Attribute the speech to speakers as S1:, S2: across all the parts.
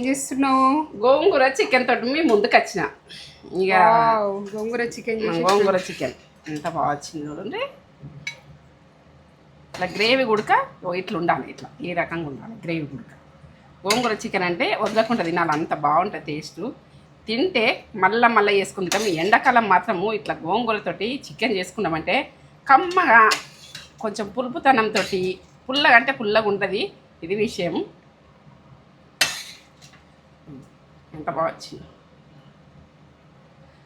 S1: ఏం చేస్తున్నావు?
S2: గోంగూర చికెన్ తోటి మీ ముందుకు వచ్చిన. ఇక
S1: గోంగూర చికెన్
S2: ఎంత బాగా వచ్చింది చూడండి. ఇట్లా గ్రేవీ గుడక ఇట్లా ఉండాలి, ఇట్లా ఈ రకంగా ఉండాలి గ్రేవీ గుడక. గోంగూర చికెన్ అంటే వదలకుండా తినాలి, అంత బాగుంటుంది టేస్ట్. తింటే మళ్ళీ వేసుకుంటాం. ఎండాకాలం మాత్రము ఇట్లా గోంగూరతోటి చికెన్ చేసుకున్నామంటే కమ్మగా కొంచెం పులుపుతనంతో పుల్లగా అంటే పుల్లగా ఉంటుంది. ఇది విషయం. ఎంత బాగా వచ్చింది,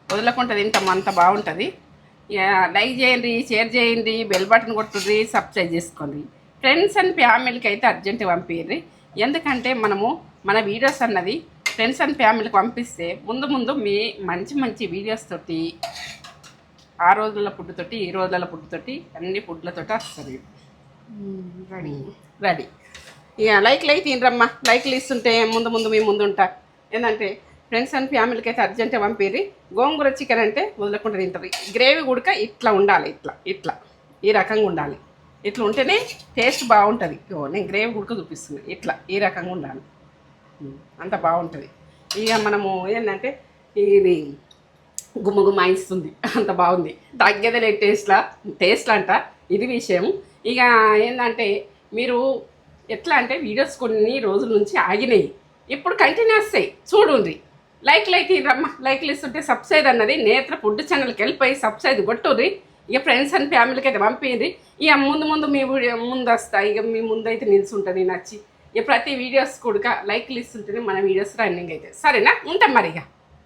S2: వదలకుండా తింటాం, అంత బాగుంటుంది. లైక్ చేయండి, షేర్ చేయండి, బెల్ బటన్ కొట్టుర్రి, సబ్స్క్రైబ్ చేసుకోండి. ఫ్రెండ్స్ అండ్ ఫ్యామిలీకి అయితే అర్జెంట్ పంపిర్రి. ఎందుకంటే మన వీడియోస్ అన్నది ఫ్రెండ్స్ అండ్ ఫ్యామిలీకి పంపిస్తే ముందు మీ మంచి వీడియోస్ తోటి ఆ రోజుల ఫుడ్ తోటి ఈ రోజుల ఫుడ్ తోటి అన్ని ఫుడ్లతోటి వస్తుంది. రెడీ. ఇక లైక్లు అయితే తినరమ్మా, లైక్లు ఇస్తుంటే ముందు మీ ముందు ఉంటా. ఏంటంటే ఫ్రెండ్స్ అండ్ ఫ్యామిలీకి అయితే అర్జెంట్ పంపిర్రి. గోంగూర చికెన్ అంటే వదలకుండా తింటుంది. గ్రేవీ కూడా ఇట్లా ఉండాలి, ఇట్లా ఈ రకంగా ఉండాలి. ఇట్లా ఉంటేనే టేస్ట్ బాగుంటుంది. నేను గ్రేవీ గుడక చూపిస్తుంది, ఇట్లా ఈ రకంగా ఉండాలి, అంత బాగుంటుంది. ఇక మనము ఏంటంటే ఇది గుమ్మగుమ్మాయిస్తుంది, అంత బాగుంది. తగ్గేదే టేస్ట్ అంట, ఇది విషయం. ఇక ఏంటంటే మీరు ఎట్లా అంటే వీడియోస్ కొన్ని రోజుల నుంచి ఆగినాయి, ఇప్పుడు కంటిన్యూ వస్తాయి చూడండి. లైక్లు అయితే రమ్మ, లైక్లు ఇస్తుంటే సబ్స్క్రైబ్ అన్నది నేత్ర ఫుడ్ ఛానల్కి వెళ్ళిపోయి సబ్స్క్రైబ్ కొట్టుర్రి. ఇక ఫ్రెండ్స్ అండ్ ఫ్యామిలీకి అయితే పంపింది. ఇక ముందు మీ వీడియో ముందు వస్తాయి. ఇక మీ ముందు అయితే నిలుచుంటుంది నచ్చి. ఇక ప్రతి వీడియోస్ కూడా లైక్లు ఇస్తుంటేనే మన వీడియోస్ రన్నింగ్ అయితే. సరేనా, ఉంటాం మరి. ఇక